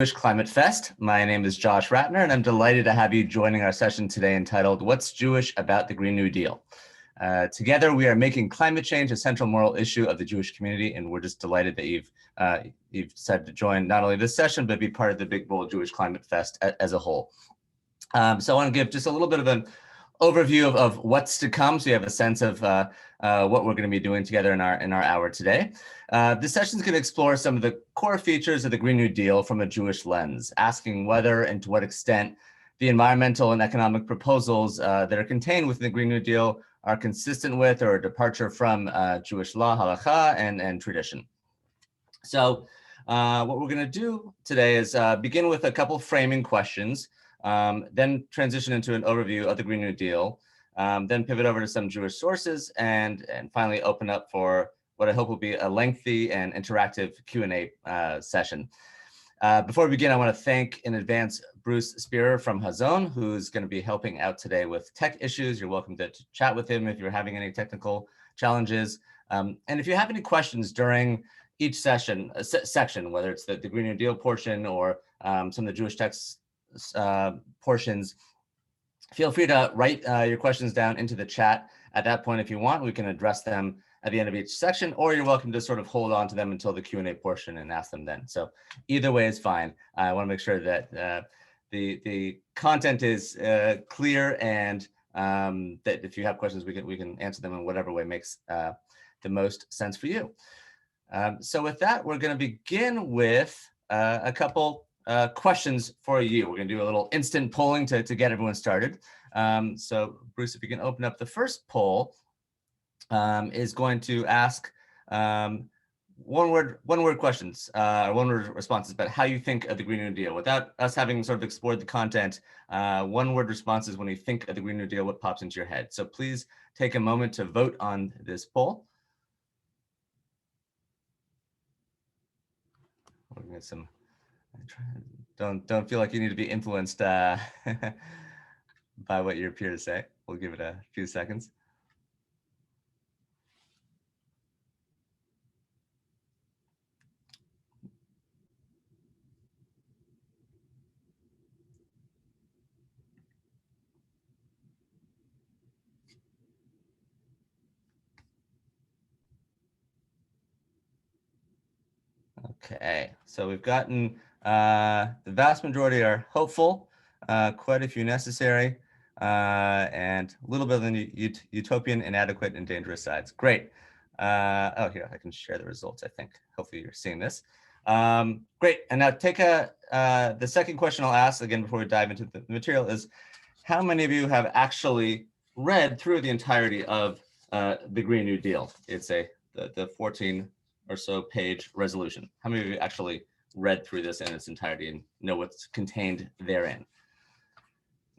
Jewish Climate Fest. My name is Josh Ratner, and I'm delighted to have you joining our session today entitled, What's Jewish About the Green New Deal? Together, we are making climate change a central moral issue of the Jewish community, and we're just delighted that you've decided to join not only this session, but be part of the Big Bold Jewish Climate Fest as a whole. So I want to give just a little bit of an overview of what's to come, so you have a sense of what we're going to be doing together in our hour today. This session is going to explore some of the core features of the Green New Deal from a Jewish lens, asking whether and to what extent the environmental and economic proposals that are contained within the Green New Deal are consistent with or a departure from Jewish law, halakha, and tradition. So what we're going to do today is begin with a couple framing questions, then transition into an overview of the Green New Deal, then pivot over to some Jewish sources, and finally open up for what I hope will be a lengthy and interactive Q&A session. Before we begin, I want to thank in advance Bruce Spearer from Hazon, who's going to be helping out today with tech issues. You're welcome to chat with him if you're having any technical challenges. And if you have any questions during each section, whether it's the Green New Deal portion or some of the Jewish text portions, feel free to write your questions down into the chat at that point if you want. We can address them at the end of each section, or you're welcome to sort of hold on to them until the Q&A portion and ask them then. So either way is fine. I want to make sure that the content is clear, and that if you have questions, we can answer them in whatever way makes the most sense for you. So with that, we're going to begin with a couple questions for you. We're going to do a little instant polling to get everyone started. So Bruce, if you can open up the first poll, is going to ask one word questions, one word responses about how you think of the Green New Deal. Without us having sort of explored the content, one word responses when you think of the Green New Deal, what pops into your head. So please take a moment to vote on this poll. We're gonna get some. Don't feel like you need to be influenced by what your peers say. We'll give it a few seconds. Okay, so we've gotten the vast majority are hopeful, quite a few necessary, and a little bit on the utopian, inadequate, and dangerous sides. Great. Oh, here, I can share the results, I think. Hopefully you're seeing this. Great, and now take the second question I'll ask, again, before we dive into the material is, how many of you have actually read through the entirety of the Green New Deal? It's the 14 or so page resolution. How many of you actually read through this in its entirety and know what's contained therein?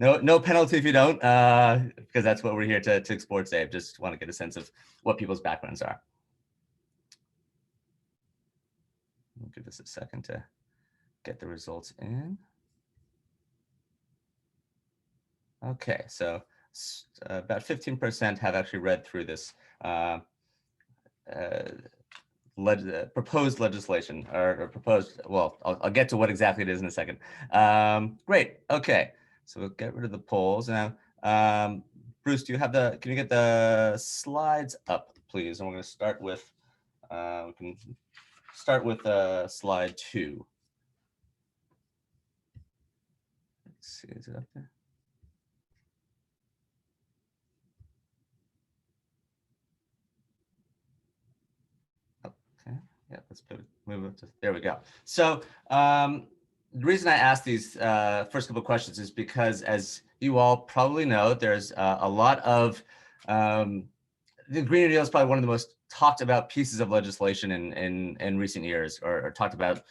No penalty if you don't, because that's what we're here to explore today. I just want to get a sense of what people's backgrounds are. We'll give this a second to get the results in. Okay, so about 15% have actually read through this proposed legislation or proposed, well, I'll get to what exactly it is in a second. Great, okay, so we'll get rid of the polls. Now, Bruce, can you get the slides up, please? And we're gonna start with, slide 2. Let's see, is it up there? Yeah, let's move it to, there we go. So the reason I asked these first couple of questions is because, as you all probably know, there's a lot of, the Green New Deal is probably one of the most talked about pieces of legislation in recent years, or talked about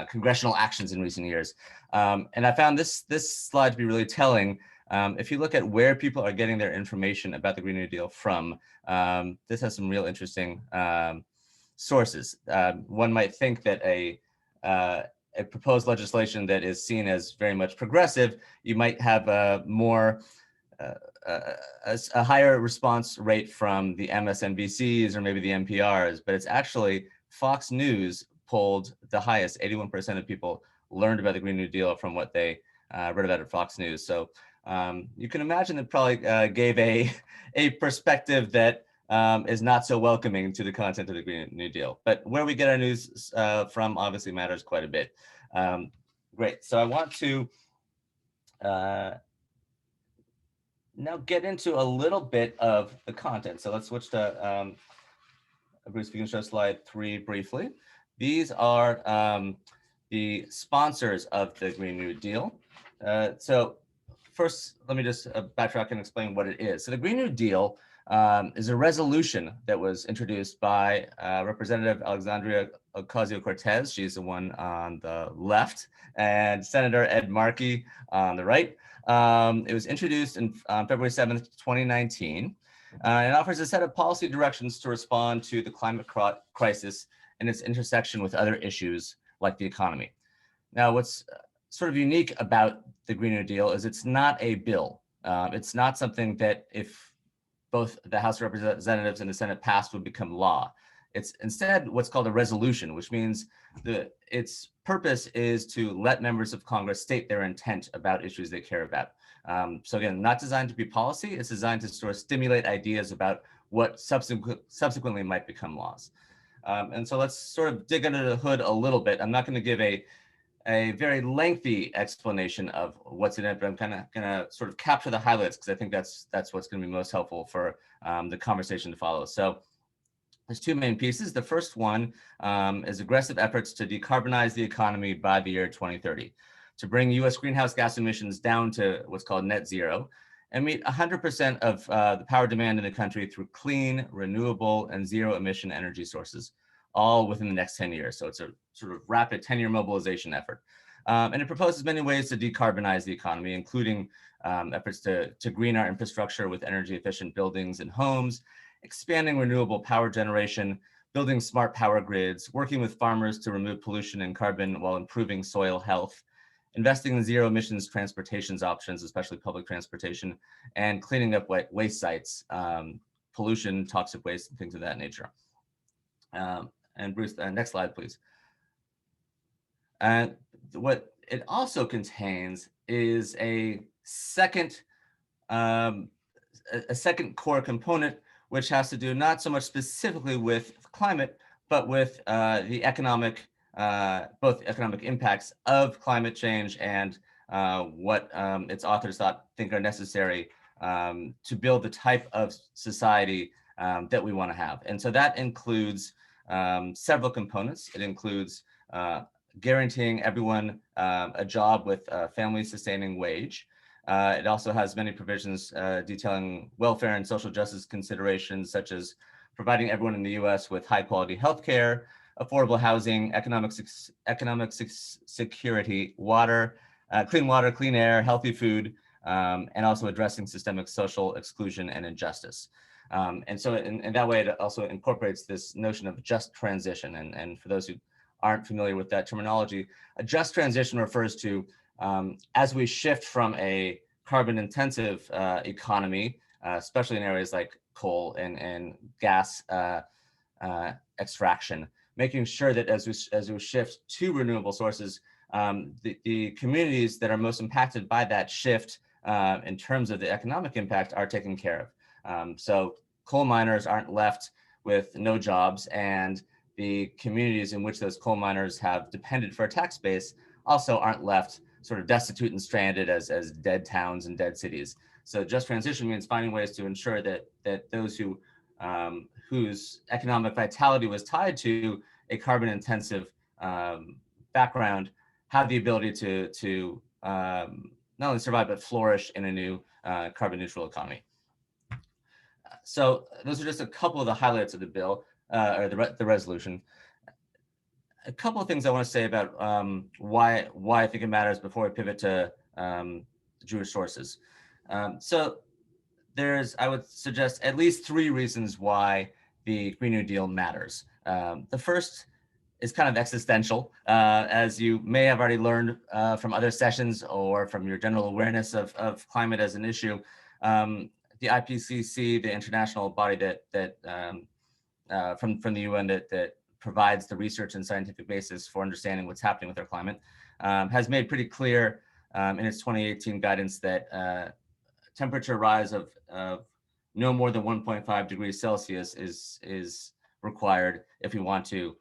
congressional actions in recent years. And I found this slide to be really telling. If you look at where people are getting their information about the Green New Deal from, this has some real interesting sources. One might think that a proposed legislation that is seen as very much progressive, you might have a higher response rate from the MSNBCs or maybe the NPRs, but it's actually Fox News polled the highest. 81% of people learned about the Green New Deal from what they read about at Fox News. So you can imagine it probably gave a perspective that is not so welcoming to the content of the Green New Deal. But where we get our news from obviously matters quite a bit. Great. So I want to now get into a little bit of the content. So let's switch to Bruce, we can show slide 3 briefly. These are the sponsors of the Green New Deal. So first, let me just backtrack and explain what it is. So the Green New Deal is a resolution that was introduced by Representative Alexandria Ocasio-Cortez. She's the one on the left, and Senator Ed Markey on the right. It was introduced on February 7th, 2019. It offers a set of policy directions to respond to the climate crisis and its intersection with other issues like the economy. Now, what's sort of unique about the Green New Deal is it's not a bill. It's not something that if both the House of Representatives and the Senate passed would become law. It's instead what's called a resolution, which means its purpose is to let members of Congress state their intent about issues they care about. So again, not designed to be policy, it's designed to sort of stimulate ideas about what subsequently might become laws. And so let's sort of dig under the hood a little bit. I'm not going to give a very lengthy explanation of what's in it, but I'm kind of going to sort of capture the highlights because I think that's what's going to be most helpful for the conversation to follow. So there's two main pieces. The first one is aggressive efforts to decarbonize the economy by the year 2030, to bring U.S. greenhouse gas emissions down to what's called net zero and meet 100% of the power demand in the country through clean, renewable, and zero emission energy sources, all within the next 10 years. So it's a sort of rapid 10-year mobilization effort. And it proposes many ways to decarbonize the economy, including efforts to green our infrastructure with energy efficient buildings and homes, expanding renewable power generation, building smart power grids, working with farmers to remove pollution and carbon while improving soil health, investing in zero emissions transportation options, especially public transportation, and cleaning up waste sites, pollution, toxic waste, and things of that nature. And Bruce, next slide, please. And what it also contains is a second core component, which has to do not so much specifically with climate, but with the economic, both economic impacts of climate change and what its authors think are necessary to build the type of society that we want to have. And so that includes several components. It includes guaranteeing everyone a job with a family-sustaining wage. It also has many provisions detailing welfare and social justice considerations, such as providing everyone in the U.S. with high-quality healthcare, affordable housing, economic security, water, clean air, healthy food, and also addressing systemic social exclusion and injustice. And so in that way, it also incorporates this notion of just transition. And for those who aren't familiar with that terminology, a just transition refers to as we shift from a carbon-intensive economy, especially in areas like coal and gas extraction, making sure that as we shift to renewable sources, the communities that are most impacted by that shift in terms of the economic impact are taken care of. So coal miners aren't left with no jobs, and the communities in which those coal miners have depended for a tax base also aren't left sort of destitute and stranded as dead towns and dead cities. So just transition means finding ways to ensure that those whose economic vitality was tied to a carbon-intensive background have the ability to not only survive but flourish in a new carbon-neutral economy. So those are just a couple of the highlights of the bill or the resolution. A couple of things I want to say about why I think it matters before we pivot to Jewish sources. So I would suggest at least 3 reasons why the Green New Deal matters. The first is kind of existential, as you may have already learned from other sessions or from your general awareness of climate as an issue. The IPCC, the international body that from the UN that provides the research and scientific basis for understanding what's happening with our climate, has made pretty clear in its 2018 guidance that temperature rise of no more than 1.5 degrees Celsius is required if we want to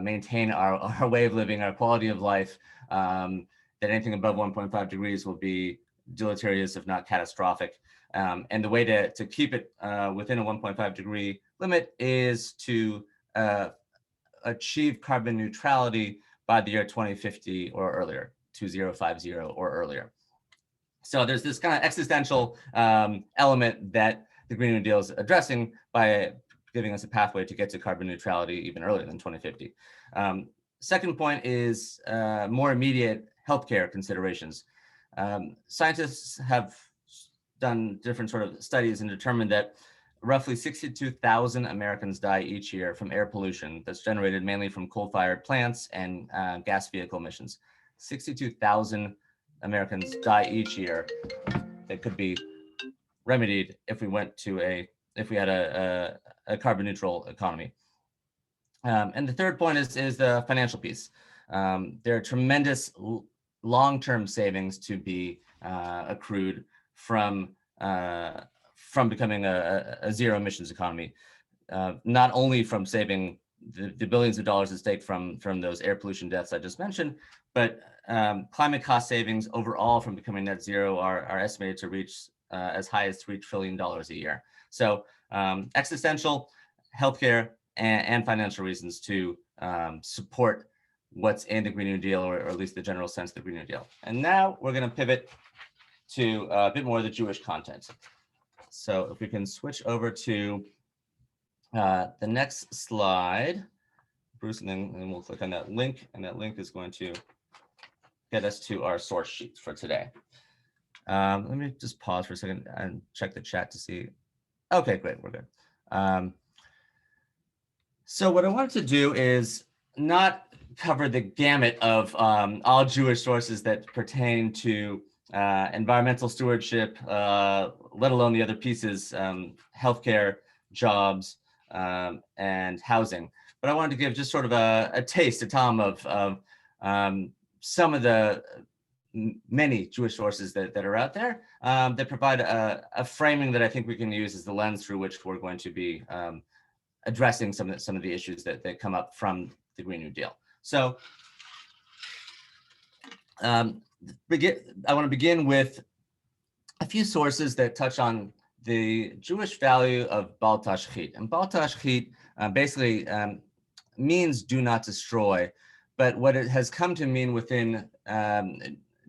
maintain our way of living, our quality of life. That anything above 1.5 degrees will be deleterious, if not catastrophic. And the way to keep it within a 1.5 degree limit is to achieve carbon neutrality by the year 2050 or earlier, 2050 or earlier. So there's this kind of existential element that the Green New Deal is addressing by giving us a pathway to get to carbon neutrality even earlier than 2050. Second point is more immediate healthcare considerations. Scientists have done different sort of studies and determined that roughly 62,000 Americans die each year from air pollution that's generated mainly from coal-fired plants and gas vehicle emissions. 62,000 Americans die each year that could be remedied if we went to if we had a carbon neutral economy. And the third point is the financial piece. There are tremendous long-term savings to be accrued from becoming a zero emissions economy, not only from saving the billions of dollars at stake from those air pollution deaths I just mentioned, but climate cost savings overall from becoming net zero are estimated to reach as high as $3 trillion a year. So existential, healthcare, and financial reasons to support what's in the Green New Deal, or at least the general sense of the Green New Deal. And now we're going to pivot to a bit more of the Jewish content. So if we can switch over to the next slide, Bruce, and then we'll click on that link, and that link is going to get us to our source sheet for today. Let me just pause for a second and check the chat to see. Okay, great, we're good. So what I wanted to do is not cover the gamut of all Jewish sources that pertain to environmental stewardship, let alone the other pieces, healthcare, jobs, and housing. But I wanted to give just sort of a taste, Tom, of some of the many Jewish sources that are out there that provide a framing that I think we can use as the lens through which we're going to be addressing some of the issues that come up from the Green New Deal. So I want to begin with a few sources that touch on the Jewish value of bal tashchit. And bal tashchit basically means do not destroy, but what it has come to mean within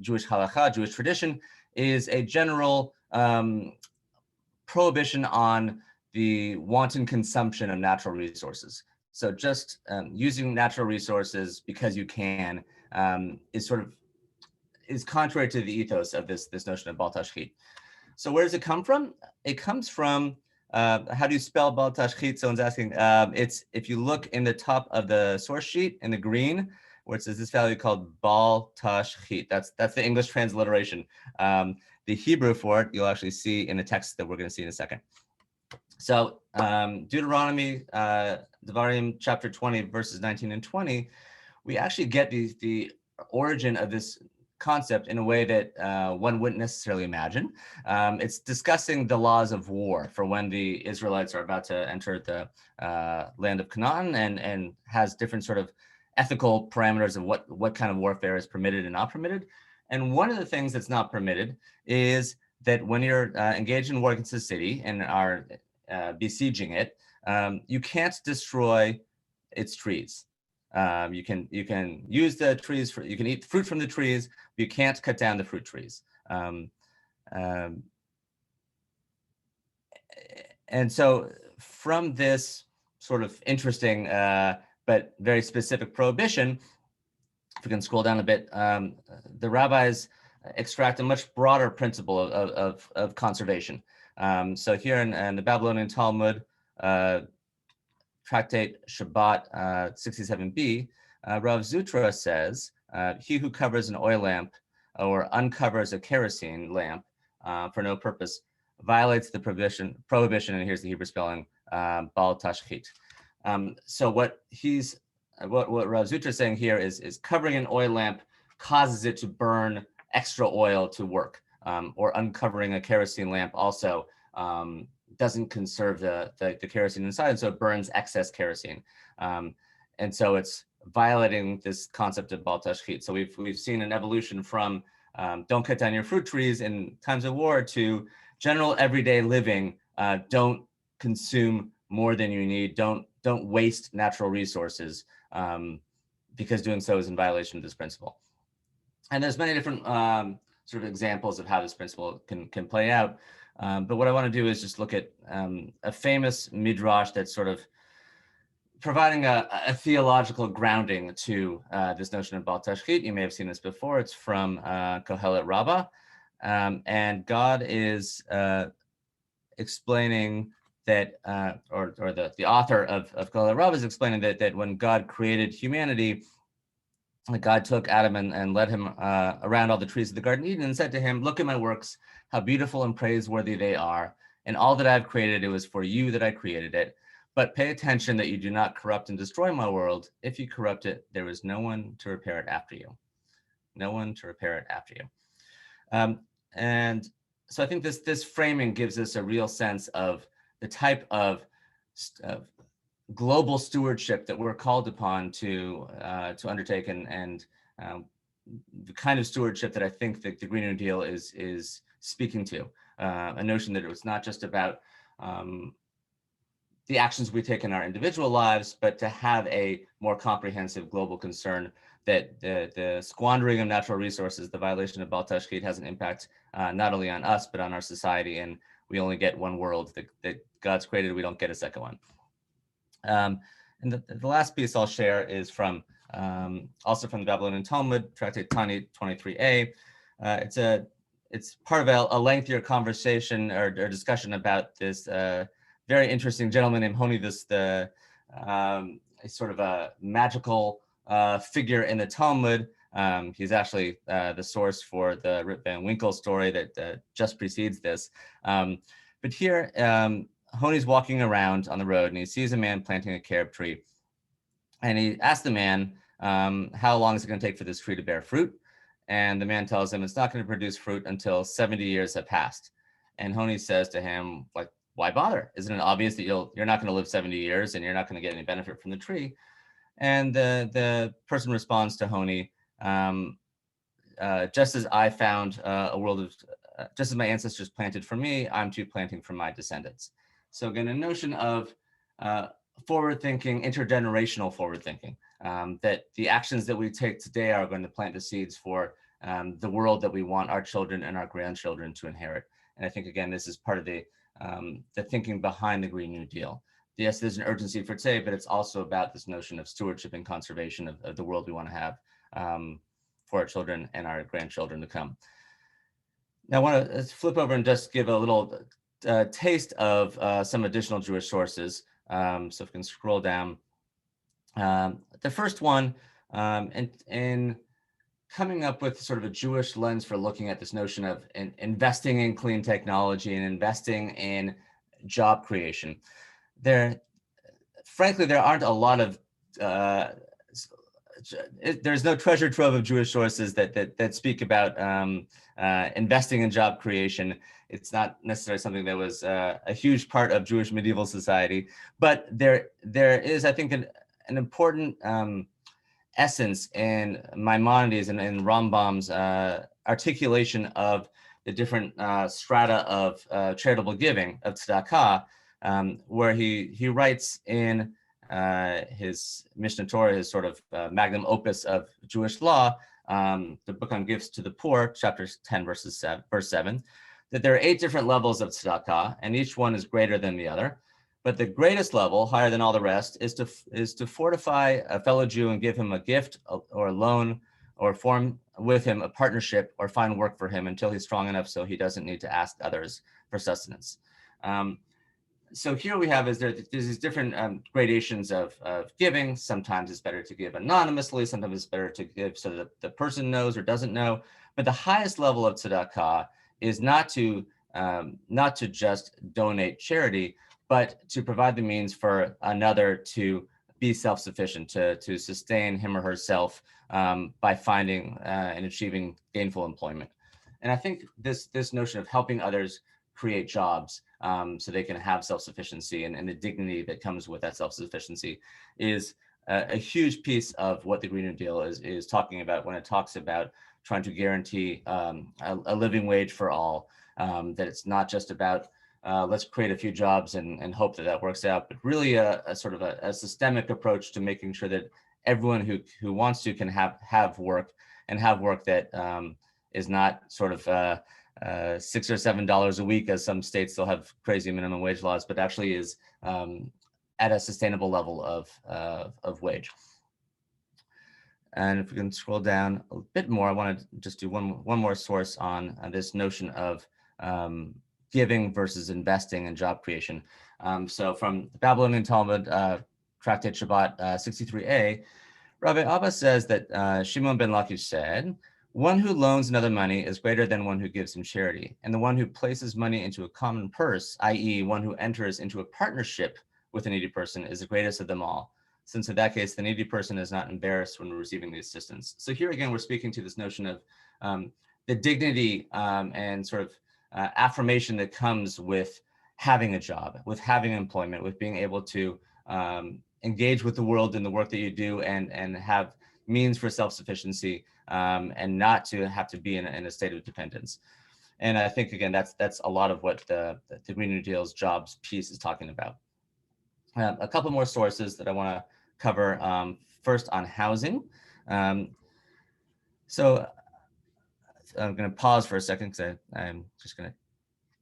Jewish halakha, Jewish tradition, is a general prohibition on the wanton consumption of natural resources. So just using natural resources because you can is contrary to the ethos of this notion of bal tashchit. So where does it come from? It comes from, how do you spell bal tashchit? Someone's asking. It's, if you look in the top of the source sheet in the green, where it says this value called bal tashchit. That's the English transliteration. The Hebrew for it, you'll actually see in the text that we're going to see in a second. So Deuteronomy, Devarim, chapter 20, verses 19 and 20, we actually get the origin of this concept in a way that one wouldn't necessarily imagine. It's discussing the laws of war for when the Israelites are about to enter the land of Canaan, and has different sort of ethical parameters of what kind of warfare is permitted and not permitted. And one of the things that's not permitted is that when you're engaged in war against a city and are besieging it, you can't destroy its trees. You can use the trees you can eat fruit from the trees, but you can't cut down the fruit trees. And so from this sort of interesting but very specific prohibition, if we can scroll down a bit, the rabbis extract a much broader principle of conservation. So here in the Babylonian Talmud, Tractate Shabbat 67b, Rav Zutra says, he who covers an oil lamp or uncovers a kerosene lamp for no purpose violates the prohibition, and here's the Hebrew spelling, bal tashchit. So what Rav Zutra is saying here is covering an oil lamp causes it to burn extra oil to work, or uncovering a kerosene lamp also doesn't conserve the kerosene inside, and so it burns excess kerosene. And so it's violating this concept of bal tashchit. So we've seen an evolution from don't cut down your fruit trees in times of war to general everyday living. Don't consume more than you need. Don't waste natural resources, because doing so is in violation of this principle. And there's many different sort of examples of how this principle can play out. But what I want to do is just look at a famous midrash that's sort of providing a theological grounding to this notion of bal tashchit. You may have seen this before. It's from Kohelet Rabbah. And God is explaining that, or the author of Kohelet Rabbah is explaining that when God created humanity, God took Adam and led him around all the trees of the Garden of Eden and said to him, look at my works, how beautiful and praiseworthy they are. And all that I've created, it was for you that I created it. But pay attention that you do not corrupt and destroy my world. If you corrupt it, there is no one to repair it after you. No one to repair it after you. And so I think this framing gives us a real sense of the type of global stewardship that we're called upon to undertake, and the kind of stewardship that I think that the Green New Deal is speaking to. A notion that it was not just about the actions we take in our individual lives, but to have a more comprehensive global concern that the squandering of natural resources, the violation of bal tashchit, has an impact not only on us, but on our society. And we only get one world that God's created. We don't get a second one. And the last piece I'll share is from also from the Babylonian Talmud, Tractate Tani 23a. It's part of a lengthier conversation or discussion about this very interesting gentleman named Honi, sort of a magical figure in the Talmud. He's actually the source for the Rip Van Winkle story that just precedes this. But here, Honi's walking around on the road and he sees a man planting a carob tree. And he asks the man, how long is it going to take for this tree to bear fruit? And the man tells him it's not going to produce fruit until 70 years have passed. And Honi says to him, like, why bother? Isn't it obvious that you're not going to live 70 years and you're not going to get any benefit from the tree? And the person responds to Honi, just as I found a world of, just as my ancestors planted for me, I'm too planting for my descendants. So again, a notion of forward-thinking, intergenerational forward-thinking, that the actions that we take today are going to plant the seeds for the world that we want our children and our grandchildren to inherit. And I think, again, this is part of the thinking behind the Green New Deal. Yes, there's an urgency for today, but it's also about this notion of stewardship and conservation of the world we want to have for our children and our grandchildren to come. Now I want to flip over and just give a little taste of some additional Jewish sources. So if we can scroll down. The first one, in coming up with sort of a Jewish lens for looking at this notion of investing in clean technology and investing in job creation. Frankly, there aren't a lot of, there's no treasure trove of Jewish sources that speak about investing in job creation. It's not necessarily something that was a huge part of Jewish medieval society, but there is, I think, an important essence in Maimonides and in Rambam's articulation of the different strata of charitable giving, of tzedakah, where he writes in his Mishnah Torah, his sort of magnum opus of Jewish law, the book on gifts to the poor, chapter 10, verse 7, that there are 8 different levels of tzedakah, and each one is greater than the other. But the greatest level, higher than all the rest, is to fortify a fellow Jew and give him a gift or a loan, or form with him a partnership, or find work for him until he's strong enough so he doesn't need to ask others for sustenance. So here we have there's these different gradations of giving. Sometimes it's better to give anonymously. Sometimes it's better to give so that the person knows or doesn't know. But the highest level of tzedakah is not to just donate charity, but to provide the means for another to be self-sufficient, to sustain him or herself by finding and achieving gainful employment. And I think this notion of helping others create jobs so they can have self-sufficiency and the dignity that comes with that self-sufficiency is a huge piece of what the Green New Deal is talking about when it talks about trying to guarantee a living wage for all, that it's not just about let's create a few jobs and hope that works out, but really a sort of a systemic approach to making sure that everyone who wants to can have work, and have work that is not sort of $6 or $7 a week, as some states still have crazy minimum wage laws, but actually is at a sustainable level of wage. And if we can scroll down a bit more, I want to just do one more source on this notion of giving versus investing in job creation. So from the Babylonian Talmud, Tractate Shabbat 63a, Rabbi Abba says that Shimon ben Lakish said, "One who loans another money is greater than one who gives him charity, and the one who places money into a common purse, i.e. one who enters into a partnership with a needy person, is the greatest of them all, since in that case, the needy person is not embarrassed when receiving the assistance." So here again, we're speaking to this notion of the dignity and sort of affirmation that comes with having a job, with having employment, with being able to engage with the world in the work that you do and have means for self-sufficiency and not to have to be in a state of dependence. And I think, again, that's a lot of what the Green New Deal's jobs piece is talking about. A couple more sources that I want to cover. First, on housing. So I'm going to pause for a second because I'm just going to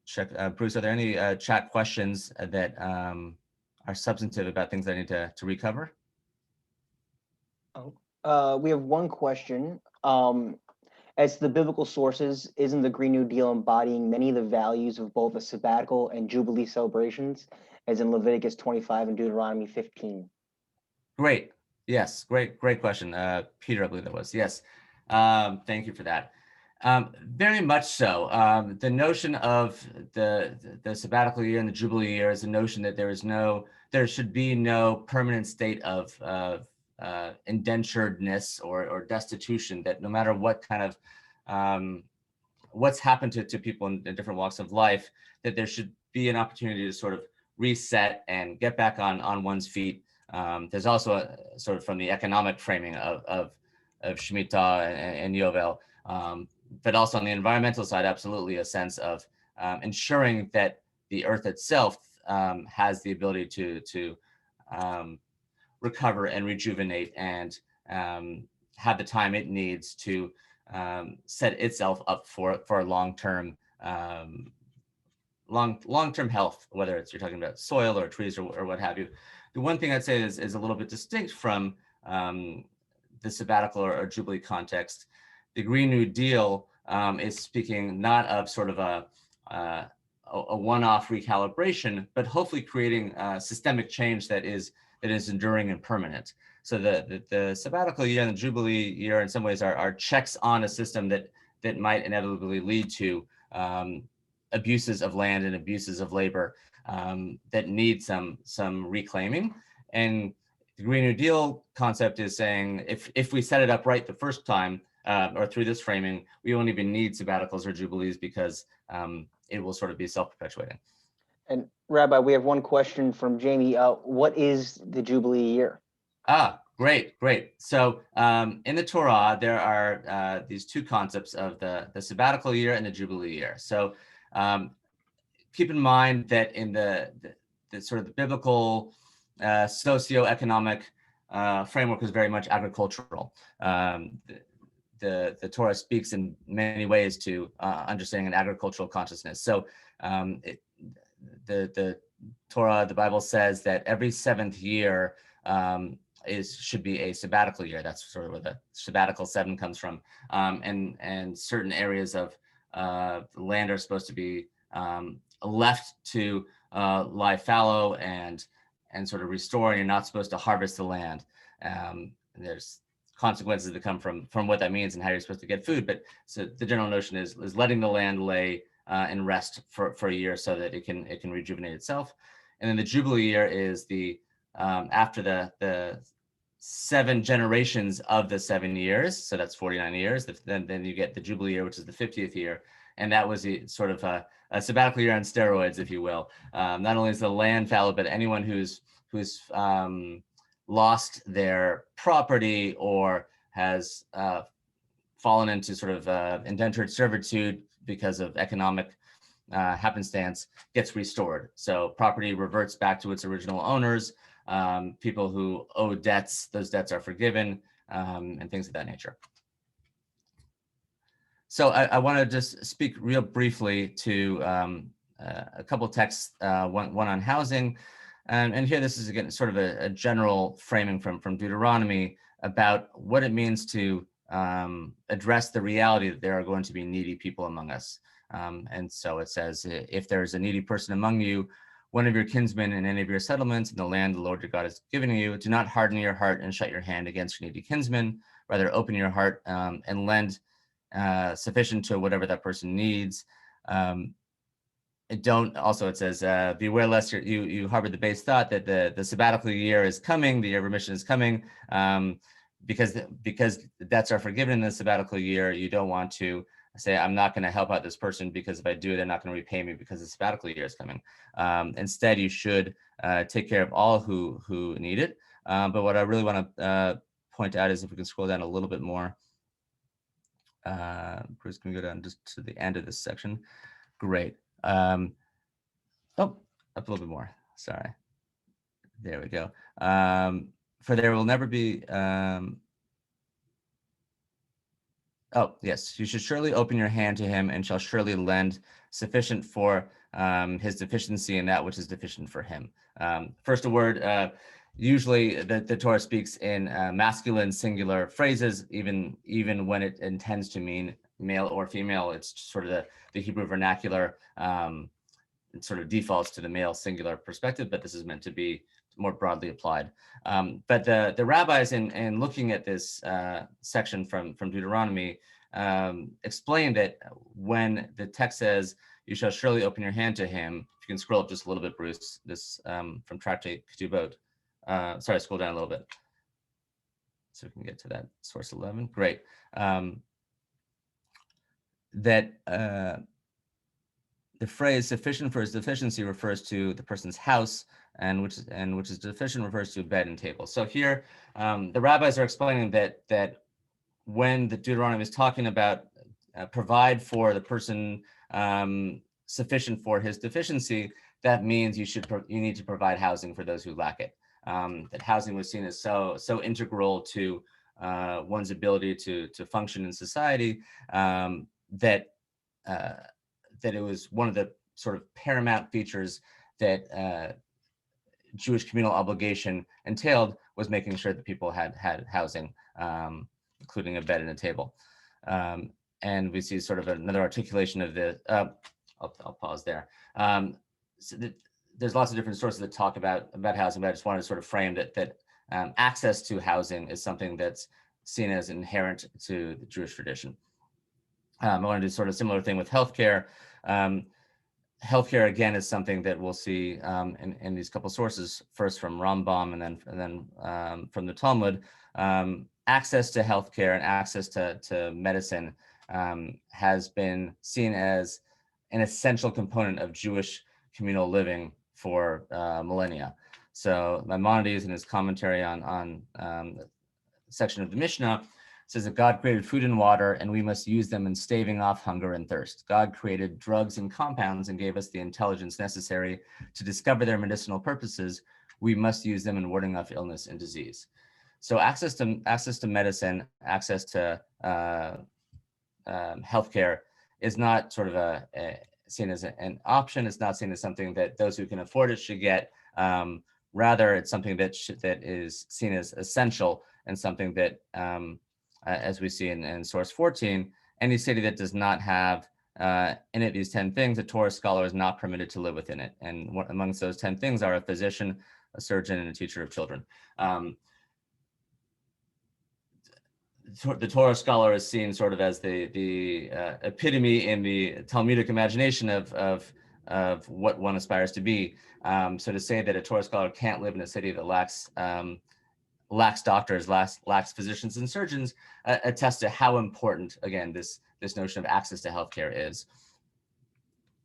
check. Bruce, are there any chat questions that are substantive about things that I need to recover? We have one question. As the biblical sources, isn't the Green New Deal embodying many of the values of both the sabbatical and Jubilee celebrations, as in Leviticus 25 and Deuteronomy 15? Great. Yes, great question. Peter, I believe that was. Yes. Thank you for that. Very much so. The notion of the sabbatical year and the Jubilee year is a notion that there should be no permanent state of indenturedness or destitution, that no matter what kind of what's happened to people in different walks of life, that there should be an opportunity to sort of reset and get back on one's feet. There's also a sort of, from the economic framing of Shemitah and Yovel, but also on the environmental side, absolutely a sense of ensuring that the earth itself has the ability to recover and rejuvenate and have the time it needs to set itself up for long-term health, whether it's you're talking about soil or trees or what have you. The one thing I'd say is a little bit distinct from the sabbatical or Jubilee context. The Green New Deal is speaking not of sort of a one-off recalibration, but hopefully creating systemic change that is enduring and permanent. So the sabbatical year and the Jubilee year, in some ways, are checks on a system that might inevitably lead to abuses of land and abuses of labor that need some reclaiming. And the Green New Deal concept is saying if we set it up right the first time, or through this framing, we won't even need sabbaticals or jubilees because it will sort of be self-perpetuating. And Rabbi, we have one question from Jamie. What is the Jubilee year? Great. So in the Torah, there are these two concepts of the sabbatical year and the Jubilee year. So keep in mind that in the sort of the biblical socioeconomic framework is very much agricultural. The Torah speaks in many ways to understanding an agricultural consciousness. So the Torah, the Bible says that every seventh year should be a sabbatical year. That's sort of where the sabbatical 7 comes from. And certain areas of the land are supposed to be left to lie fallow and sort of restore, and you're not supposed to harvest the land. And there's consequences that come from what that means and how you're supposed to get food. But so the general notion is letting the land lay and rest for a year so that it can rejuvenate itself. And then the Jubilee year is the after the 7 generations of the 7 years, so that's 49 years. Then you get the Jubilee year, which is the 50th year, and that was sort of a sabbatical year on steroids, if you will. Not only is the land fallow, but anyone who's lost their property or has fallen into sort of indentured servitude because of economic happenstance gets restored. So property reverts back to its original owners. People who owe debts, those debts are forgiven, and things of that nature. So I want to just speak real briefly to a couple of texts, one on housing. And here, this is again sort of a general framing from Deuteronomy about what it means to address the reality that there are going to be needy people among us. And so it says, if there's a needy person among you, one of your kinsmen in any of your settlements in the land the Lord your God has given you, do not harden your heart and shut your hand against your needy kinsman. Rather, open your heart and lend sufficient to whatever that person needs. It says, beware lest you harbor the base thought that the sabbatical year is coming, the year of remission is coming, because the debts are forgiven in the sabbatical year. You don't want to say, I'm not going to help out this person because if I do, they're not going to repay me because the sabbatical year is coming. Instead, you should take care of all who need it. But what I really want to point out is if we can scroll down a little bit more. Bruce, can we go down just to the end of this section? Great. Up a little bit more. Sorry. There we go. For there will never be. Oh, yes. You should surely open your hand to him and shall surely lend sufficient for his deficiency and that which is deficient for him. First, a word. Usually the Torah speaks in masculine singular phrases, even when it intends to mean male or female. It's sort of the Hebrew vernacular. It sort of defaults to the male singular perspective, but this is meant to be more broadly applied. But the rabbis, in looking at this section from Deuteronomy, explain that when the text says, you shall surely open your hand to him, if you can scroll up just a little bit, Bruce, this from Tractate Ketubot. Sorry, scroll down a little bit so we can get to that source 11. Great. The phrase sufficient for his deficiency refers to the person's house, and which is deficient refers to bed and table. So here, the rabbis are explaining that when the Deuteronomy is talking about provide for the person sufficient for his deficiency, that means you need to provide housing for those who lack it. That housing was seen as so integral to one's ability to function in society that it was one of the sort of paramount features that Jewish communal obligation entailed, was making sure that people had housing, including a bed and a table. And we see sort of another articulation of the, I'll pause there. So there's lots of different sources that talk about housing, but I just wanted to sort of frame that access to housing is something that's seen as inherent to the Jewish tradition. I want to do sort of similar thing with healthcare. Healthcare, again, is something that we'll see in these couple sources, first from Rambam and then from the Talmud. Access to healthcare and access to medicine has been seen as an essential component of Jewish communal living for millennia. So Maimonides, in his commentary on the section of the Mishnah, says that God created food and water, and we must use them in staving off hunger and thirst. God created drugs and compounds and gave us the intelligence necessary to discover their medicinal purposes. We must use them in warding off illness and disease. So access to medicine, access to healthcare is not sort of seen as an option. It's not seen as something that those who can afford it should get. Rather, it's something that is seen as essential and something that as we see in source 14, any city that does not have in it these 10 things, a Torah scholar is not permitted to live within it. And amongst those 10 things are a physician, a surgeon, and a teacher of children. The Torah scholar is seen sort of as the epitome in the Talmudic imagination of what one aspires to be. So to say that a Torah scholar can't live in a city that lacks doctors, lacks physicians and surgeons, attests to how important, again, this notion of access to healthcare is.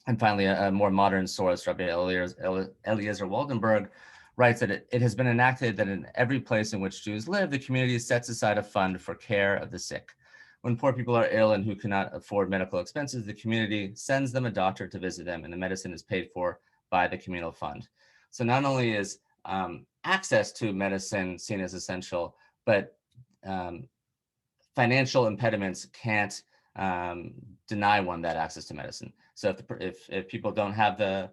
And finally, a more modern source, Rabbi Eliezer Waldenberg, writes that it has been enacted that in every place in which Jews live, the community sets aside a fund for care of the sick. When poor people are ill and who cannot afford medical expenses, the community sends them a doctor to visit them, and the medicine is paid for by the communal fund. So not only is access to medicine seen as essential, but financial impediments can't deny one that access to medicine. So if people don't have the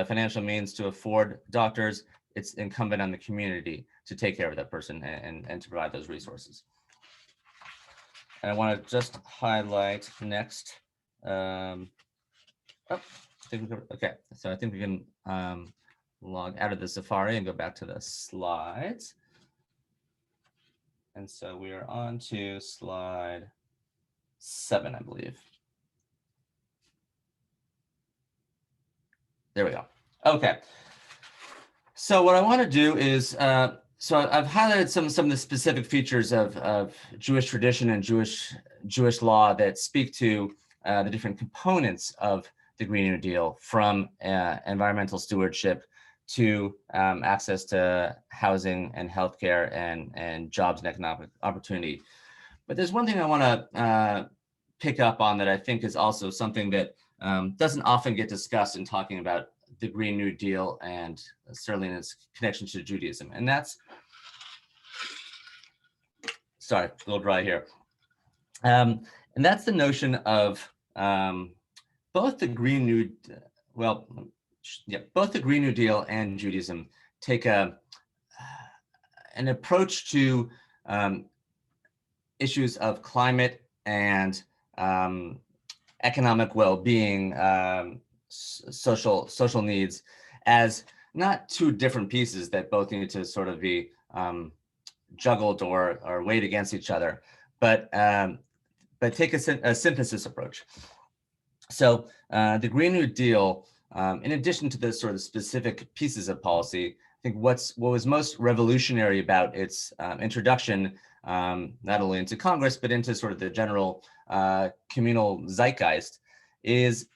financial means to afford doctors, it's incumbent on the community to take care of that person and to provide those resources. And I want to just highlight next. Okay, so I think we can log out of the Safari and go back to the slides. And so we are on to slide 7, I believe. There we go. Okay. So what I want to do is, so I've highlighted some of the specific features of Jewish tradition and Jewish law that speak to the different components of the Green New Deal, from environmental stewardship to access to housing and healthcare and jobs and economic opportunity. But there's one thing I want to pick up on that I think is also something that doesn't often get discussed in talking about the Green New Deal and certainly in its connection to Judaism. And that's, sorry, a little dry here. And that's the notion of both the Green New, both the Green New Deal and Judaism take an approach to issues of climate and economic well-being, social needs, as not two different pieces that both need to sort of be juggled or weighed against each other, but take a synthesis approach. So the Green New Deal, in addition to the sort of specific pieces of policy, I think what was most revolutionary about its introduction, not only into Congress, but into sort of the general communal zeitgeist, is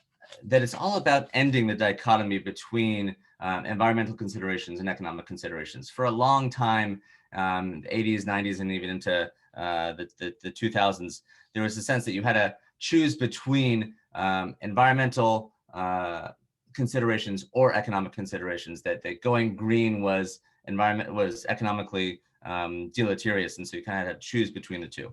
that it's all about ending the dichotomy between environmental considerations and economic considerations. For a long time, 80s, 90s, and even into the 2000s, there was a sense that you had to choose between environmental considerations or economic considerations, that going green was economically deleterious, and so you kind of had to choose between the two.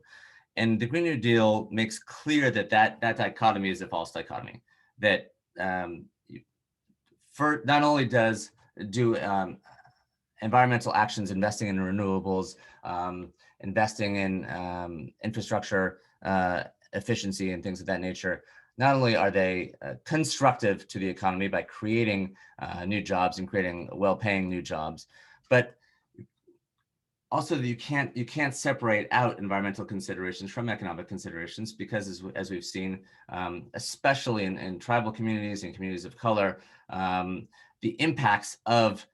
And the Green New Deal makes clear that that dichotomy is a false dichotomy, that not only does environmental actions, investing in renewables, investing in infrastructure efficiency and things of that nature, not only are they constructive to the economy by creating new jobs and creating well-paying new jobs, but also that you can't separate out environmental considerations from economic considerations, because as we've seen, especially in tribal communities and communities of color, the impacts of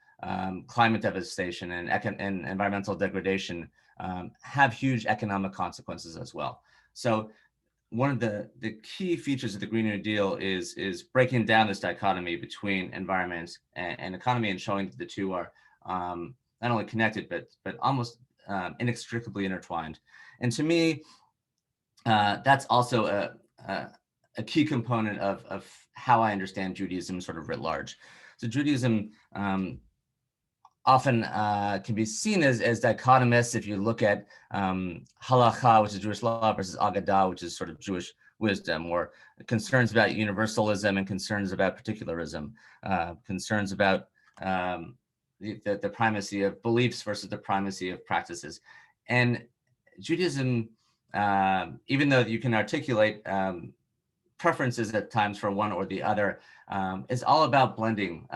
climate devastation and environmental degradation have huge economic consequences as well. So one of the key features of the Green New Deal is breaking down this dichotomy between environment and economy, and showing that the two are not only connected, but almost inextricably intertwined. And to me, that's also a key component of how I understand Judaism sort of writ large. So Judaism often can be seen as dichotomous. If you look at halakha, which is Jewish law, versus agadah, which is sort of Jewish wisdom, or concerns about universalism and concerns about particularism, concerns about the primacy of beliefs versus the primacy of practices. And Judaism, even though you can articulate preferences at times for one or the other, is all about blending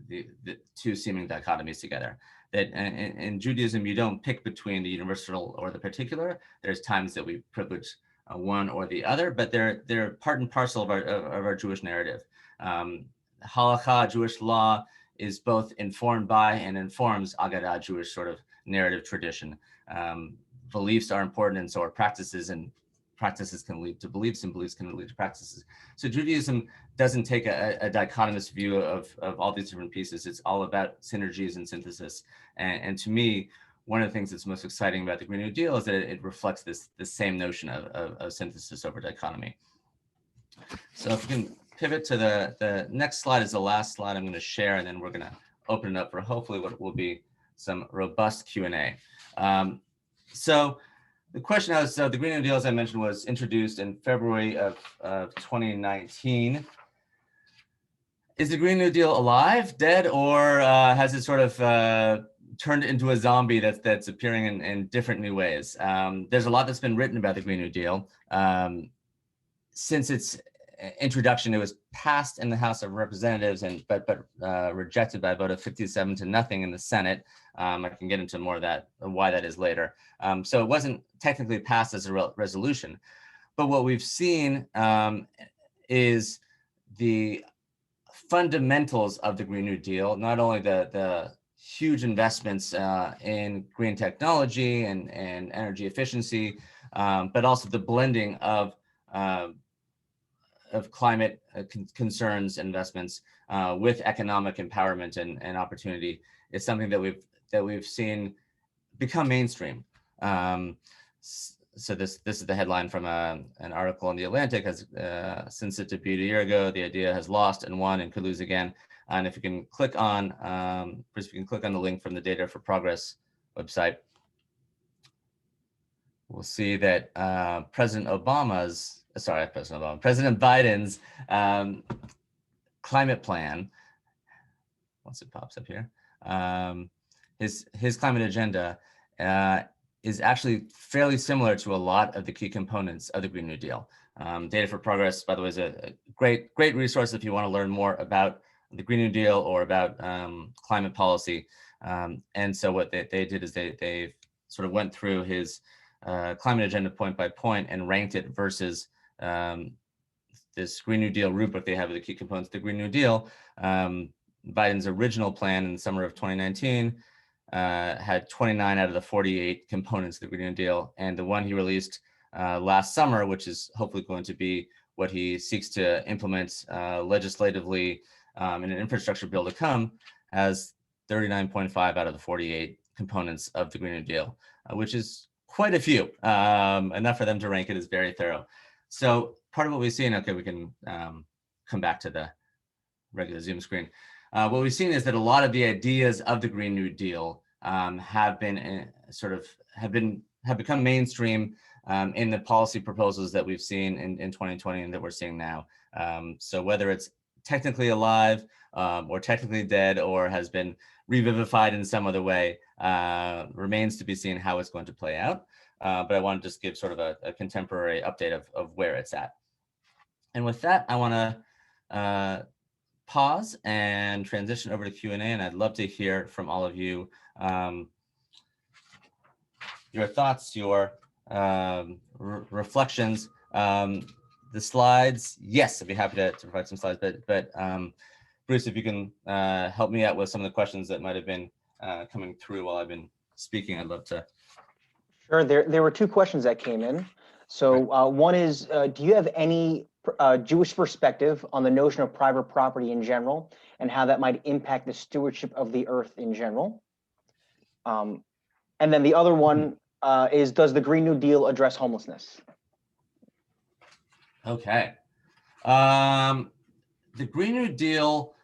the two seeming dichotomies together. That in Judaism, you don't pick between the universal or the particular. There's times that we privilege one or the other, but they're part and parcel of our Jewish narrative. halakha, Jewish law, is both informed by and informs Agadah, Jewish sort of narrative tradition. Beliefs are important, and so are practices, and practices can lead to beliefs, and beliefs can lead to practices. So Judaism doesn't take a dichotomous view of all these different pieces. It's all about synergies and synthesis. And to me, one of the things that's most exciting about the Green New Deal is that it reflects this same notion of synthesis over dichotomy. So if we can pivot to the next slide is the last slide I'm going to share, and then we're going to open it up for hopefully what will be some robust Q&A. So the question was, so the Green New Deal, as I mentioned, was introduced in February of 2019. Is the Green New Deal alive, dead, or has it sort of turned into a zombie that's appearing in different new ways? There's a lot that's been written about the Green New Deal. Since its introduction, it was passed in the House of Representatives but rejected by a vote of 57 to nothing in the Senate. I can get into more of that, why that is later. So it wasn't technically passed as a resolution, but what we've seen is the fundamentals of the Green New Deal, not only the huge investments in green technology and energy efficiency, but also the blending of climate concerns, investments with economic empowerment and opportunity is something that we've seen become mainstream. So this is the headline from an article in The Atlantic. Since it debuted a year ago, the idea has lost and won and could lose again. And if you can click on, Chris, if you can click on the link from the Data for Progress website, we'll see that President Biden's climate plan, once it pops up here, his climate agenda is actually fairly similar to a lot of the key components of the Green New Deal. Data for Progress, by the way, is a great resource if you want to learn more about the Green New Deal or about climate policy. And so what they did is they sort of went through his climate agenda point by point and ranked it versus this Green New Deal rubric they have of the key components of the Green New Deal. Biden's original plan in the summer of 2019 had 29 out of the 48 components of the Green New Deal, and the one he released last summer, which is hopefully going to be what he seeks to implement legislatively in an infrastructure bill to come, has 39.5 out of the 48 components of the Green New Deal, which is quite a few. Enough for them to rank it as very thorough. So part of what we've seen, okay, we can come back to the regular Zoom screen. What we've seen is that a lot of the ideas of the Green New Deal have become mainstream in the policy proposals that we've seen in 2020 and that we're seeing now. So whether it's technically alive or technically dead or has been revivified in some other way, remains to be seen how it's going to play out. But I want to just give sort of a contemporary update of where it's at. And with that, I want to pause and transition over to Q&A, and I'd love to hear from all of you your thoughts, your reflections. The slides, yes, I'd be happy to provide some slides, but Bruce, if you can help me out with some of the questions that might have been coming through while I've been speaking, I'd love to. Sure, there were two questions that came in. So one is, do you have any Jewish perspective on the notion of private property in general and how that might impact the stewardship of the earth in general? And then the other one is, does the Green New Deal address homelessness? Okay. The Green New Deal,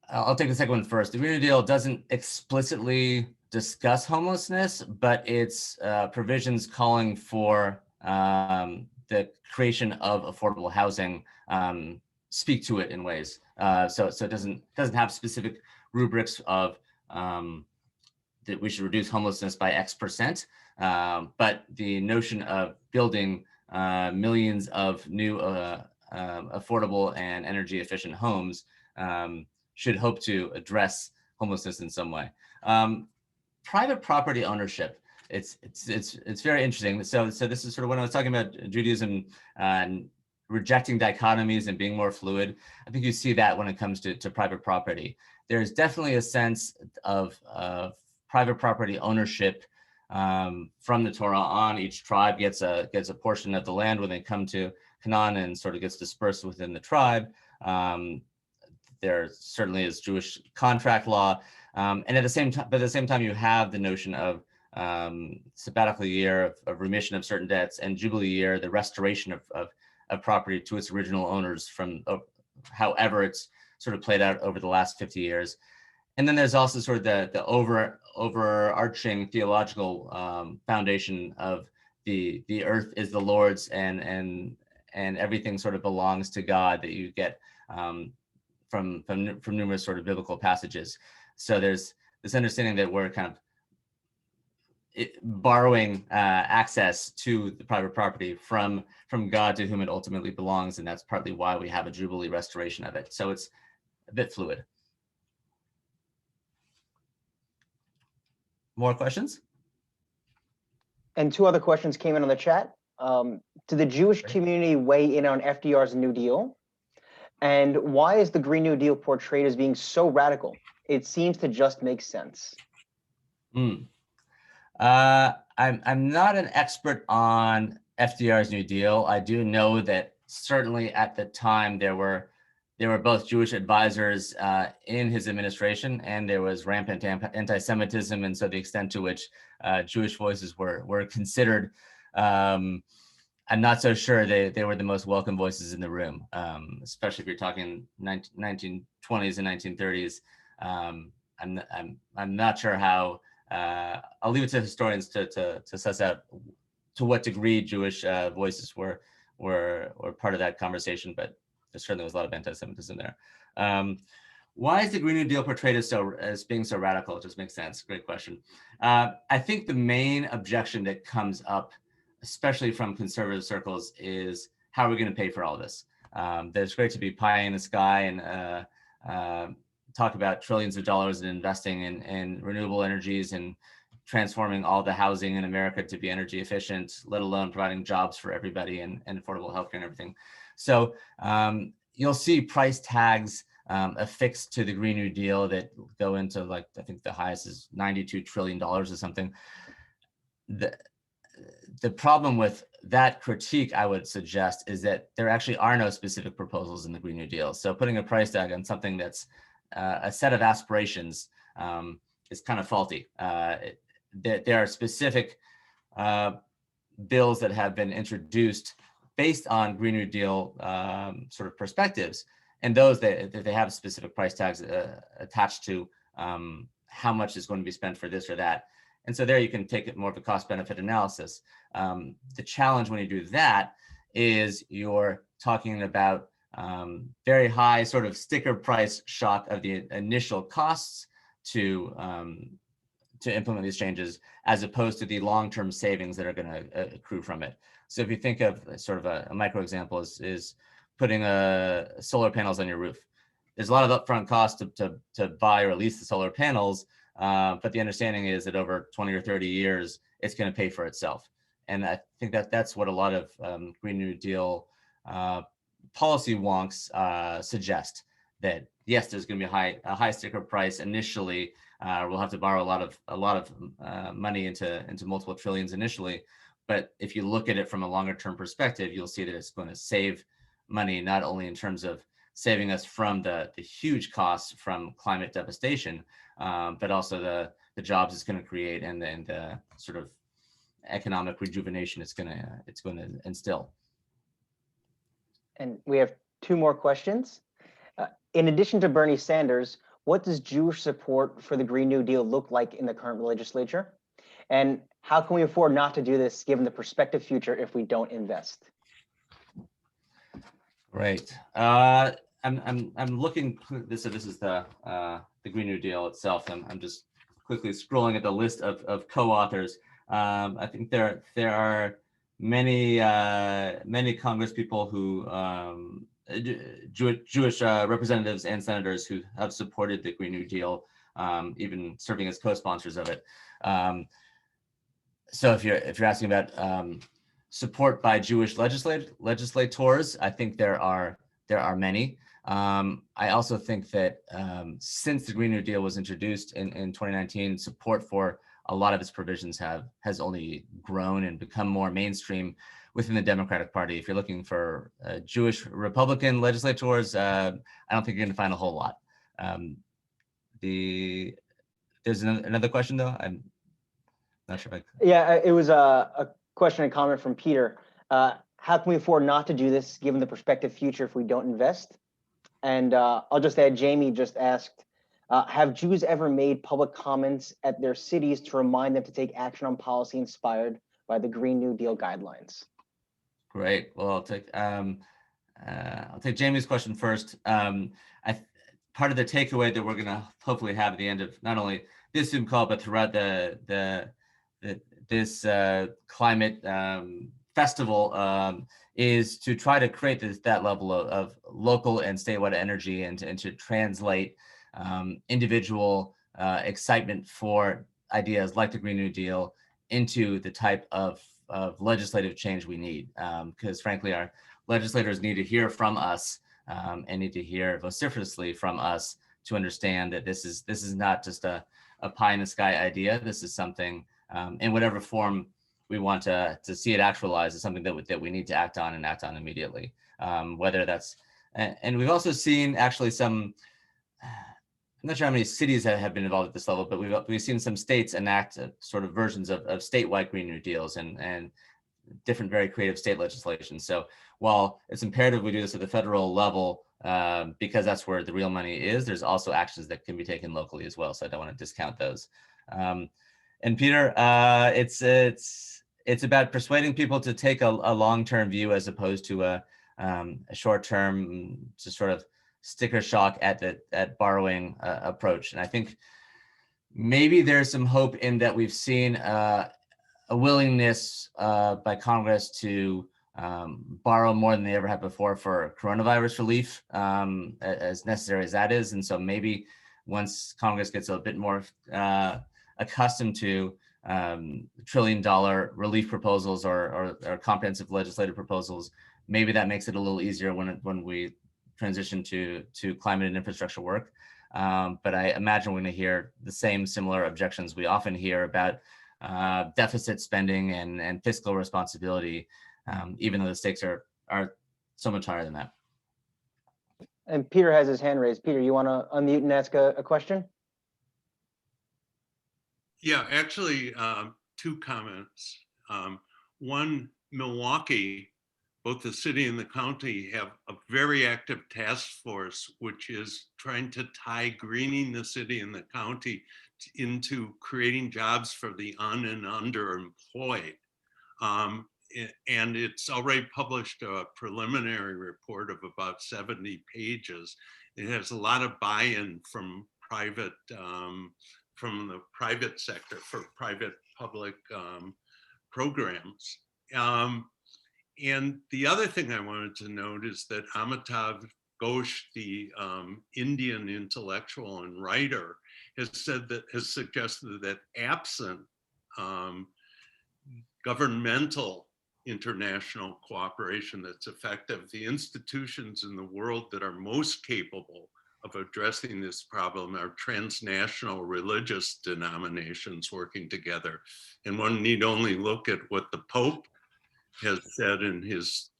I'll take the second one first. The Green New Deal doesn't explicitly discuss homelessness, but its provisions calling for the creation of affordable housing speak to it in ways. So it doesn't have specific rubrics of that we should reduce homelessness by X%, but the notion of building millions of new affordable and energy efficient homes should hope to address homelessness in some way. Private property ownership, it's very interesting. So this is sort of when I was talking about Judaism and rejecting dichotomies and being more fluid. I think you see that when it comes to private property. There's definitely a sense of private property ownership from the Torah on. Each tribe gets a portion of the land when they come to Canaan and sort of gets dispersed within the tribe. There certainly is Jewish contract law, and at the same time, you have the notion of sabbatical year, of remission of certain debts, and Jubilee year, the restoration of property to its original owners from however it's sort of played out over the last 50 years. And then there's also sort of the overarching theological foundation of the earth is the Lord's and everything sort of belongs to God, that you get from numerous sort of biblical passages. So there's this understanding that we're kind of borrowing access to the private property from God, to whom it ultimately belongs, and that's partly why we have a Jubilee restoration of it. So it's a bit fluid. More questions? And two other questions came in on the chat. Did the Jewish community weigh in on FDR's New Deal? And why is the Green New Deal portrayed as being so radical? It seems to just make sense. I'm not an expert on FDR's New Deal. I do know that certainly at the time there were both Jewish advisors in his administration, and there was rampant anti-Semitism, and so the extent to which Jewish voices were considered, I'm not so sure they were the most welcome voices in the room, especially if you're talking 1920s and 1930s. I'm not sure how. I'll leave it to historians to suss out to what degree Jewish voices were part of that conversation, but there certainly was a lot of anti-Semitism there. Why is the Green New Deal portrayed as being so radical? It just makes sense. Great question. I think the main objection that comes up, especially from conservative circles, is how are we going to pay for all this? There's great to be pie in the sky and talk about trillions of dollars in investing in renewable energies and transforming all the housing in America to be energy efficient, let alone providing jobs for everybody and affordable healthcare and everything. So you'll see price tags affixed to the Green New Deal that go into, like, I think the highest is $92 trillion or something. The problem with that critique, I would suggest, is that there actually are no specific proposals in the Green New Deal. So putting a price tag on something that's a set of aspirations is kind of faulty. There are specific bills that have been introduced based on Green New Deal sort of perspectives, and those that they have specific price tags attached to how much is going to be spent for this or that. And so there you can take it more of a cost benefit analysis. The challenge when you do that is you're talking about very high sort of sticker price shock of the initial costs to implement these changes, as opposed to the long-term savings that are going to accrue from it. So if you think of sort of a micro example is putting solar panels on your roof. There's a lot of upfront cost to buy or lease the solar panels, but the understanding is that over 20 or 30 years, it's going to pay for itself. And I think that's what a lot of Green New Deal policy wonks suggest, that yes, there's going to be a high sticker price initially. We'll have to borrow a lot of money into multiple trillions initially. But if you look at it from a longer term perspective, you'll see that it's going to save money, not only in terms of saving us from the huge costs from climate devastation, but also the jobs it's going to create and the sort of economic rejuvenation it's going to instill. And we have two more questions. In addition to Bernie Sanders, what does Jewish support for the Green New Deal look like in the current legislature? And how can we afford not to do this given the prospective future if we don't invest? Right. I'm looking. This is the Green New Deal itself. I'm just quickly scrolling at the list of co-authors. I think there are many Congress people who Jewish representatives and senators who have supported the Green New Deal, even serving as co-sponsors of it. So if you're asking about support by Jewish legislators. I think there are many. I also think that since the Green New Deal was introduced in 2019, support for a lot of its provisions has only grown and become more mainstream within the Democratic Party. If you're looking for Jewish Republican legislators, I don't think you're going to find a whole lot. There's another question though. I'm not sure if I. Yeah, it was a question and comment from Peter. How can we afford not to do this given the prospective future if we don't invest? And I'll just add, Jamie just asked, have Jews ever made public comments at their cities to remind them to take action on policy inspired by the Green New Deal guidelines? Great. Well, I'll take Jamie's question first. Part of the takeaway that we're going to hopefully have at the end of not only this Zoom call, but throughout this climate festival is to try to create that level of local and statewide energy and to translate individual excitement for ideas like the Green New Deal into the type of legislative change we need. Because frankly, our legislators need to hear from us and need to hear vociferously from us to understand that this is not just a pie in the sky idea. This is something in whatever form we want to see it actualized is something that we need to act on and act on immediately. Whether that's, and we've also seen actually some, I'm not sure how many cities have been involved at this level, but we've seen some states enact sort of versions of statewide Green New Deals and different very creative state legislation. So while it's imperative we do this at the federal level, because that's where the real money is, there's also actions that can be taken locally as well. So I don't want to discount those. And Peter, it's about persuading people to take a long-term view as opposed to a short-term, just sort of sticker shock at borrowing approach. And I think maybe there's some hope in that we've seen a willingness by Congress to borrow more than they ever have before for coronavirus relief, as necessary as that is. And so maybe once Congress gets a bit more accustomed to $1 trillion relief proposals or comprehensive legislative proposals, maybe that makes it a little easier when we transition to climate and infrastructure work. But I imagine we're going to hear the same similar objections we often hear about deficit spending and fiscal responsibility, even though the stakes are so much higher than that. And Peter has his hand raised. Peter, you want to unmute and ask a question? Yeah, actually, two comments. One, Milwaukee, both the city and the county have a very active task force, which is trying to tie greening the city and the county into creating jobs for the and underemployed. And it's already published a preliminary report of about 70 pages. It has a lot of buy-in from the private sector for private public programs. And the other thing I wanted to note is that Amitav Ghosh, the Indian intellectual and writer, has suggested that absent governmental international cooperation that's effective, the institutions in the world that are most capable of addressing this problem are transnational religious denominations working together. And one need only look at what the Pope has said in his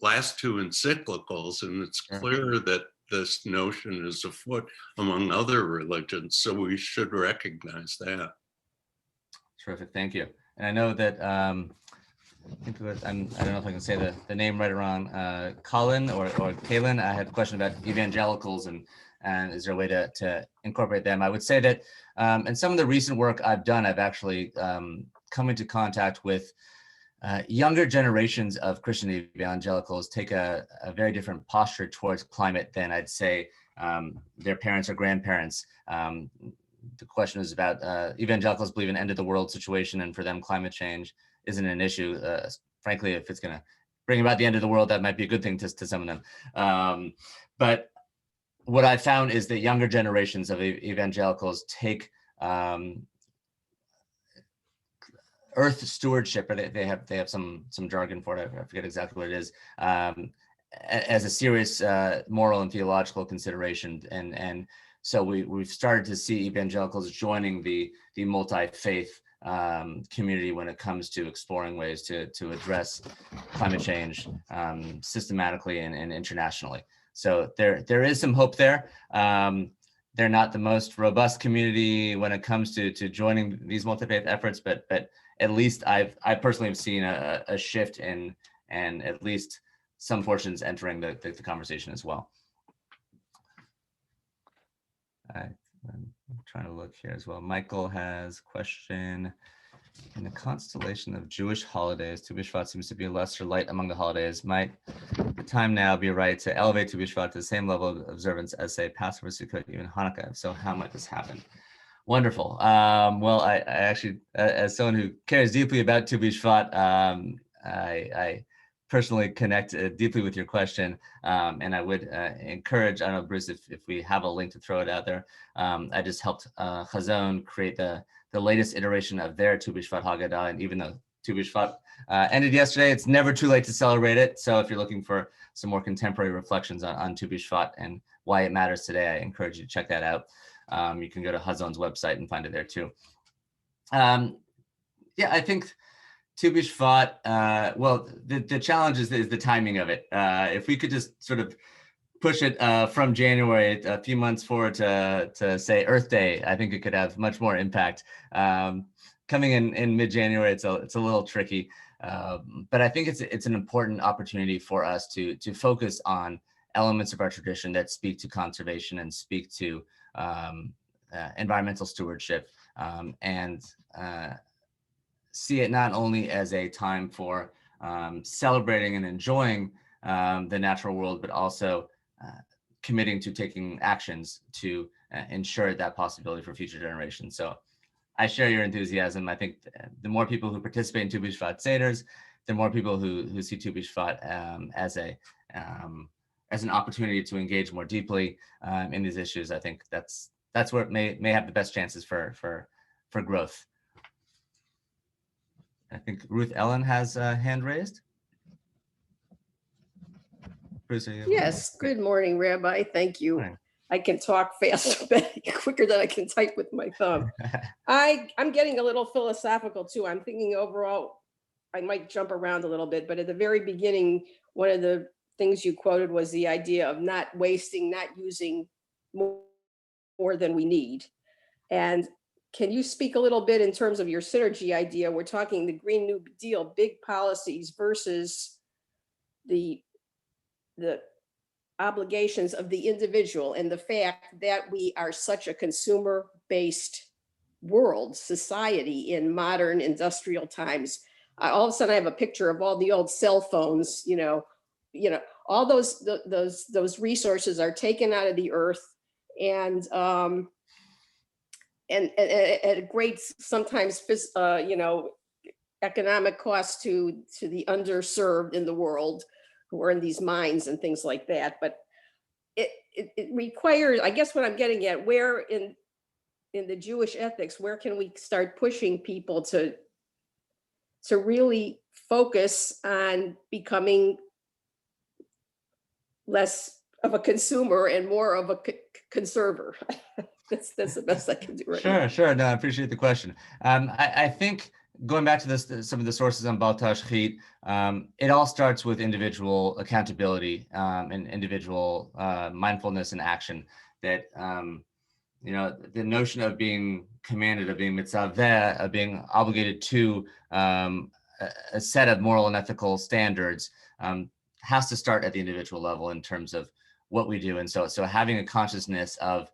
last two encyclicals, and it's clear that this notion is afoot among other religions, so we should recognize that. Terrific, thank you. And I know that, I don't know if I can say the name right or wrong, Colin or Kaylin, I had a question about evangelicals and is there a way to incorporate them? I would say that in some of the recent work I've done, I've actually come into contact with younger generations of Christian evangelicals take a very different posture towards climate than I'd say their parents or grandparents. The question is about evangelicals believe in end of the world situation, and for them climate change isn't an issue. Frankly, if it's going to bring about the end of the world, that might be a good thing to some of them. But what I found is that younger generations of evangelicals take earth stewardship, or they have some jargon for it. I forget exactly what it is, as a serious moral and theological consideration. And so we've started to see evangelicals joining the multi-faith community when it comes to exploring ways to address climate change systematically and internationally. So there is some hope there. They're not the most robust community when it comes to joining these multi-faith efforts, but at least I personally have seen a shift in, and at least some portions entering the conversation as well. I'm trying to look here as well. Michael has a question. In the constellation of Jewish holidays, Tu B'Shvat seems to be a lesser light among the holidays. Might the time now be right to elevate Tu B'Shvat to the same level of observance as, say, Passover, Sukkot, even Hanukkah? If so, how might this happen? Wonderful. Well, I actually, as someone who cares deeply about Tu B'Shvat, I personally connect deeply with your question, and I would encourage, I don't know, Bruce, if we have a link to throw it out there. I just helped Chazon create the latest iteration of their Tu B'Shvat Haggadah, and even though Tu B'Shvat ended yesterday, it's never too late to celebrate it. So if you're looking for some more contemporary reflections on Tu B'Shvat and why it matters today, I encourage you to check that out. You can go to Chazon's website and find it there too. Yeah, I think Tu B'Shvat, well, the challenge is the timing of it. If we could just sort of push it from January a few months forward to say Earth Day, I think it could have much more impact. Coming in mid-January, it's a little tricky, but I think it's an important opportunity for us to focus on elements of our tradition that speak to conservation and speak to environmental stewardship, and see it not only as a time for celebrating and enjoying the natural world, but also committing to taking actions to ensure that possibility for future generations. So I share your enthusiasm. I think the more people who participate in Tu B'Shvat Seders, the more people who see Tu B'Shvat as an opportunity to engage more deeply in these issues, I think that's where it may have the best chances for growth. I think Ruth Ellen has a hand raised. Bruce, are you? Yes, good morning, Rabbi. Thank you. Morning. I can talk fast, but quicker than I can type with my thumb. I'm getting a little philosophical too. I'm thinking overall, I might jump around a little bit, but at the very beginning, one of the things you quoted was the idea of not wasting, not using more than we need. And can you speak a little bit in terms of your synergy idea? We're talking the Green New Deal, big policies versus the obligations of the individual, and the fact that we are such a consumer-based world, society in modern industrial times. All of a sudden I have a picture of all the old cell phones, all those resources are taken out of the earth, and at a great, sometimes, economic cost to the underserved in the world who are in these mines and things like that. But it requires, I guess what I'm getting at, where in the Jewish ethics, where can we start pushing people to really focus on becoming less of a consumer and more of a conserver? That's the best I can do right now. Sure. No, I appreciate the question. I think going back to some of the sources on Bal Tashchit, it all starts with individual accountability and individual mindfulness and action. That the notion of being commanded, of being mitzaveh, of being obligated to a set of moral and ethical standards has to start at the individual level in terms of what we do. And so having a consciousness of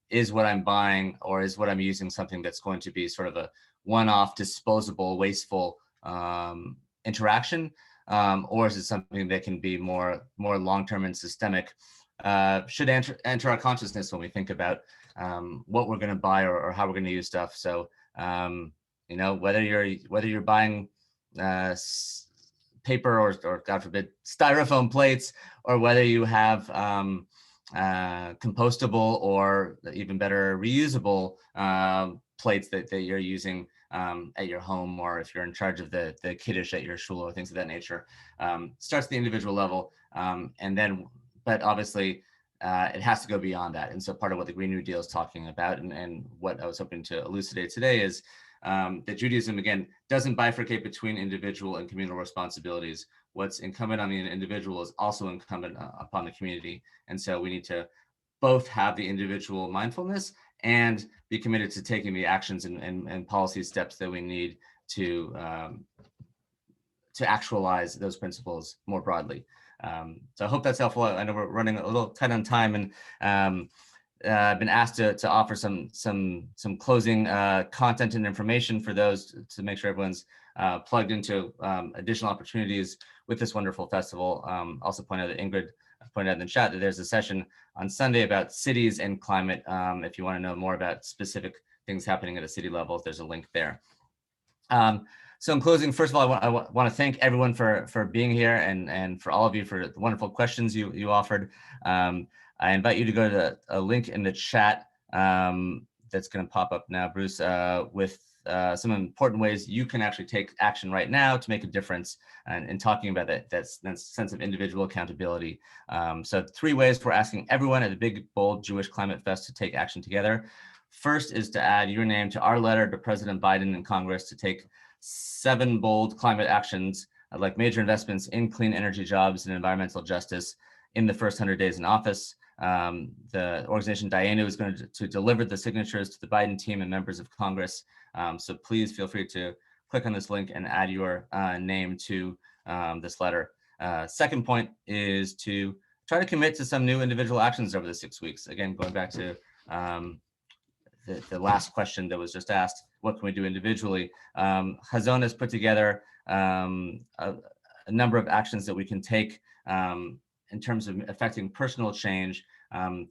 is what I'm buying, or is what I'm using something that's going to be sort of a one-off, disposable, wasteful interaction, or is it something that can be more long-term and systemic? Should enter our consciousness when we think about what we're going to buy or how we're going to use stuff. So whether you're buying paper or God forbid styrofoam plates, or whether you have compostable or even better reusable plates that you're using, at your home, or if you're in charge of the kiddush at your shul or things of that nature. Starts at the individual level, and then, but obviously it has to go beyond that. And so part of what the Green New Deal is talking about, and what I was hoping to elucidate today, is that Judaism, again, doesn't bifurcate between individual and communal responsibilities. What's incumbent on the individual is also incumbent upon the community. And so we need to both have the individual mindfulness and be committed to taking the actions and policy steps that we need to actualize those principles more broadly. So I hope that's helpful. I know we're running a little tight on time, and I've been asked to offer some closing content and information for those to make sure everyone's plugged into additional opportunities with this wonderful festival. Also point out that Ingrid pointed out in the chat that there's a session on Sunday about cities and climate. If you want to know more about specific things happening at a city level, there's a link there. So in closing, first of all, I want to thank everyone for being here, and for all of you for the wonderful questions you offered. I invite you to go to a link in the chat that's going to pop up now, Bruce, with some important ways you can actually take action right now to make a difference, and talking about that sense of individual accountability. So 3 ways we're asking everyone at the Big Bold Jewish Climate Fest to take action together. First is to add your name to our letter to President Biden and Congress to take 7 bold climate actions, like major investments in clean energy jobs and environmental justice in the first 100 days in office. The organization Diana is going to deliver the signatures to the Biden team and members of Congress. So please feel free to click on this link and add your name to this letter. Second point is to try to commit to some new individual actions over the 6 weeks. Again, going back to the last question that was just asked, what can we do individually? Hazon has put together a number of actions that we can take in terms of affecting personal change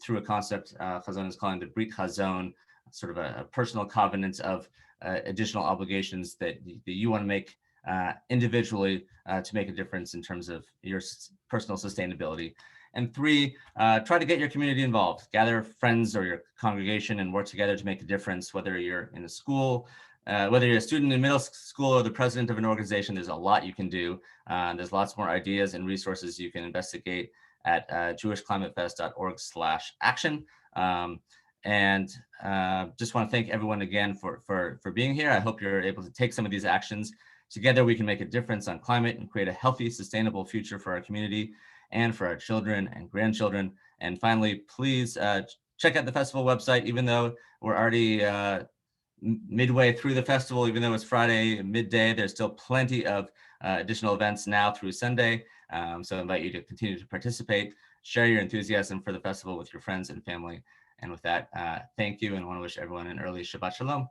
through a concept Hazon is calling the Brit Hazon, sort of a personal covenant of additional obligations that you want to make individually to make a difference in terms of your personal sustainability. And 3, try to get your community involved. Gather friends or your congregation and work together to make a difference, whether you're in a school, whether you're a student in middle school or the president of an organization. There's a lot you can do. There's lots more ideas and resources you can investigate at jewishclimatefest.org/action. And just want to thank everyone again for being here. I hope you're able to take some of these actions. Together, we can make a difference on climate and create a healthy, sustainable future for our community and for our children and grandchildren. And finally, please check out the festival website. Even though we're already midway through the festival, even though it's Friday midday, there's still plenty of additional events now through Sunday. So I invite you to continue to participate, share your enthusiasm for the festival with your friends and family. And with that, thank you, and I want to wish everyone an early Shabbat Shalom.